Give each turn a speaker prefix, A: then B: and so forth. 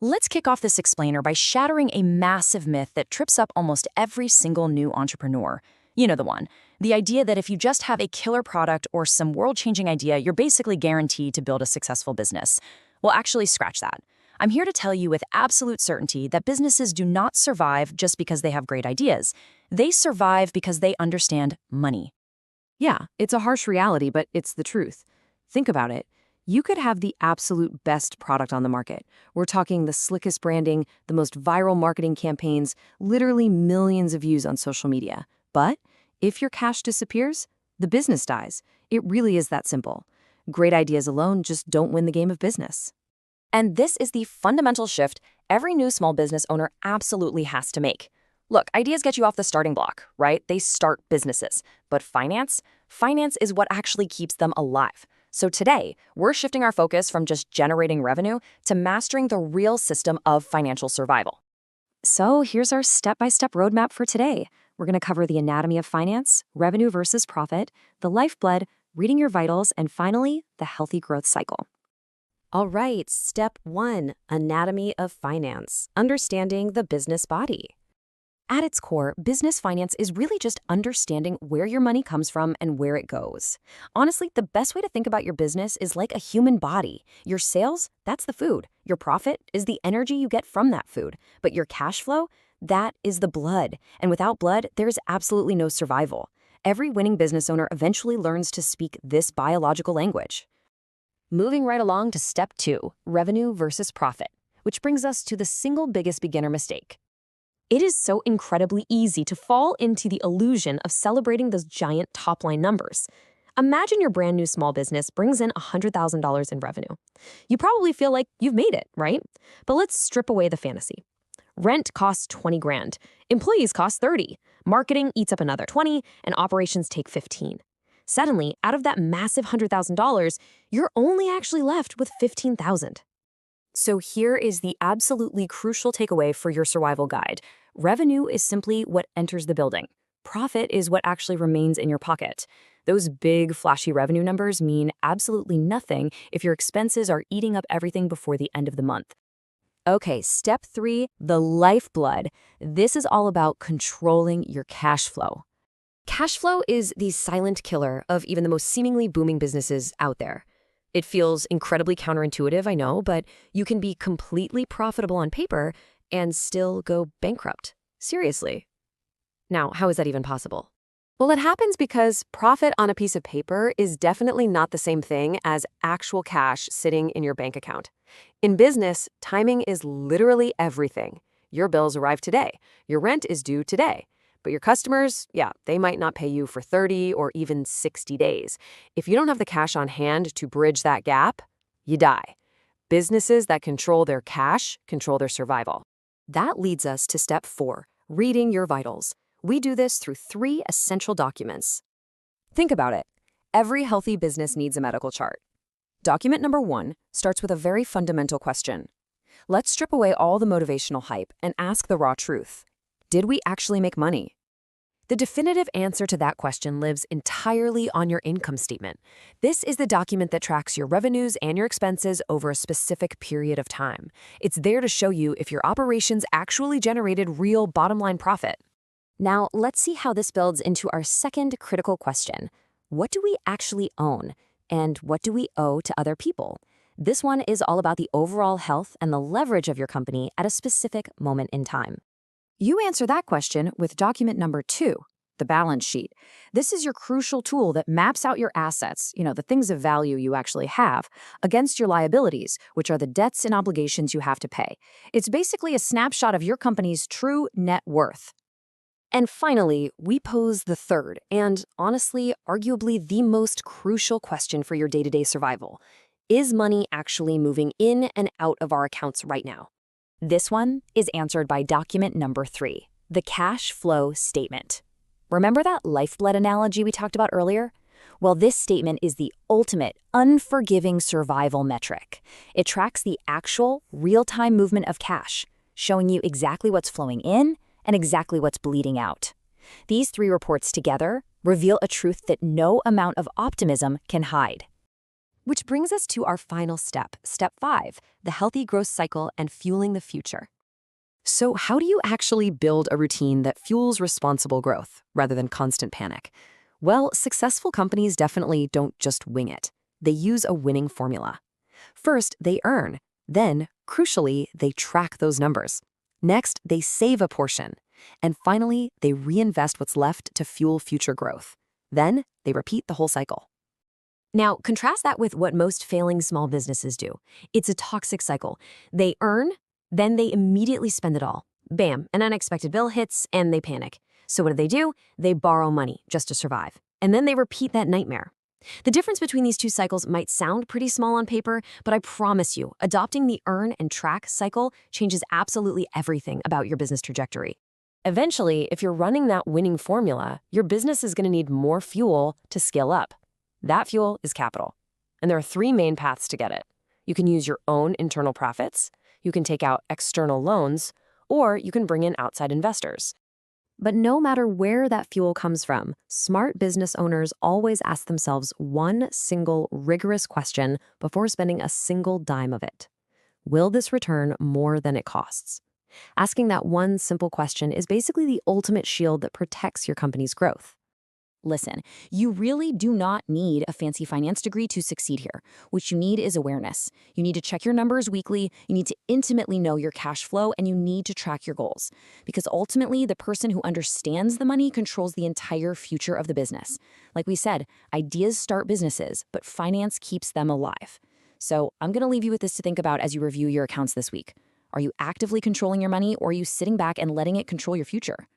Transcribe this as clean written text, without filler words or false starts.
A: Let's kick off this explainer by shattering a massive myth that trips up almost every single new entrepreneur. You know the one. The idea that if you just have a killer product or some world-changing idea, you're basically guaranteed to build a successful business. Well, actually, scratch that. I'm here to tell you with absolute certainty that businesses do not survive just because they have great ideas. They survive because they understand money.
B: Yeah, it's a harsh reality, but it's the truth. Think about it. You could have the absolute best product on the market. We're talking the slickest branding, the most viral marketing campaigns, literally millions of views on social media. But if your cash disappears, the business dies. It really is that simple. Great ideas alone just don't win the game of business.
A: And this is the fundamental shift every new small business owner absolutely has to make. Look, ideas get you off the starting block, right? They start businesses. But finance is what actually keeps them alive. So today, we're shifting our focus from just generating revenue to mastering the real system of financial survival.
B: So here's our step-by-step roadmap for today. We're going to cover the anatomy of finance, revenue versus profit, the lifeblood, reading your vitals, and finally, the healthy growth cycle.
C: All right, step 1, anatomy of finance, understanding the business body.
B: At its core, business finance is really just understanding where your money comes from and where it goes. Honestly, the best way to think about your business is like a human body. Your sales, that's the food. Your profit is the energy you get from that food. But your cash flow, that is the blood. And without blood, there is absolutely no survival. Every winning business owner eventually learns to speak this biological language. Moving right along to step 2, revenue versus profit, which brings us to the single biggest beginner mistake. It is so incredibly easy to fall into the illusion of celebrating those giant top-line numbers. Imagine your brand new small business brings in $100,000 in revenue. You probably feel like you've made it, right? But let's strip away the fantasy. Rent costs $20,000, employees cost $30,000, marketing eats up another $20,000, and operations take $15,000. Suddenly, out of that massive $100,000, you're only actually left with $15,000. So here is the absolutely crucial takeaway for your survival guide. Revenue is simply what enters the building. Profit is what actually remains in your pocket. Those big, flashy revenue numbers mean absolutely nothing if your expenses are eating up everything before the end of the month. Okay, step 3, the lifeblood. This is all about controlling your cash flow. Cash flow is the silent killer of even the most seemingly booming businesses out there. It feels incredibly counterintuitive, I know, but you can be completely profitable on paper and still go bankrupt. Seriously. Now, how is that even possible? Well, it happens because profit on a piece of paper is definitely not the same thing as actual cash sitting in your bank account. In business, timing is literally everything. Your bills arrive today. Your rent is due today. But your customers, they might not pay you for 30 or even 60 days. If you don't have the cash on hand to bridge that gap, you die. Businesses that control their cash control their survival. That leads us to step 4, reading your vitals. We do this through 3 essential documents. Think about it. Every healthy business needs a medical chart. Document number 1 starts with a very fundamental question. Let's strip away all the motivational hype and ask the raw truth. Did we actually make money? The definitive answer to that question lives entirely on your income statement. This is the document that tracks your revenues and your expenses over a specific period of time. It's there to show you if your operations actually generated real bottom-line profit. Now, let's see how this builds into our second critical question. What do we actually own? And what do we owe to other people? This one is all about the overall health and the leverage of your company at a specific moment in time. You answer that question with document number 2, the balance sheet. This is your crucial tool that maps out your assets, the things of value you actually have, against your liabilities, which are the debts and obligations you have to pay. It's basically a snapshot of your company's true net worth. And finally, we pose the third, and honestly, arguably the most crucial question for your day-to-day survival. Is money actually moving in and out of our accounts right now? This one is answered by document number 3, the cash flow statement. Remember that lifeblood analogy we talked about earlier? Well, this statement is the ultimate, unforgiving survival metric. It tracks the actual, real-time movement of cash, showing you exactly what's flowing in and exactly what's bleeding out. These 3 reports together reveal a truth that no amount of optimism can hide. Which brings us to our final step, step 5, the healthy growth cycle and fueling the future. So, how do you actually build a routine that fuels responsible growth rather than constant panic? Well, successful companies definitely don't just wing it. They use a winning formula. First, they earn. Then, crucially, they track those numbers. Next, they save a portion. And finally, they reinvest what's left to fuel future growth. Then, they repeat the whole cycle. Now, contrast that with what most failing small businesses do. It's a toxic cycle. They earn, then they immediately spend it all. Bam, an unexpected bill hits, and they panic. So what do? They borrow money just to survive. And then they repeat that nightmare. The difference between these two cycles might sound pretty small on paper, but I promise you, adopting the earn and track cycle changes absolutely everything about your business trajectory. Eventually, if you're running that winning formula, your business is going to need more fuel to scale up. That fuel is capital. And there are 3 main paths to get it. You can use your own internal profits, you can take out external loans, or you can bring in outside investors. But no matter where that fuel comes from, smart business owners always ask themselves one single rigorous question before spending a single dime of it. Will this return more than it costs? Asking that one simple question is basically the ultimate shield that protects your company's growth.
A: Listen, you really do not need a fancy finance degree to succeed here. What you need is awareness. You need to check your numbers weekly, you need to intimately know your cash flow, and you need to track your goals. Because ultimately, the person who understands the money controls the entire future of the business. Like we said, ideas start businesses, but finance keeps them alive. So I'm going to leave you with this to think about as you review your accounts this week. Are you actively controlling your money, or are you sitting back and letting it control your future?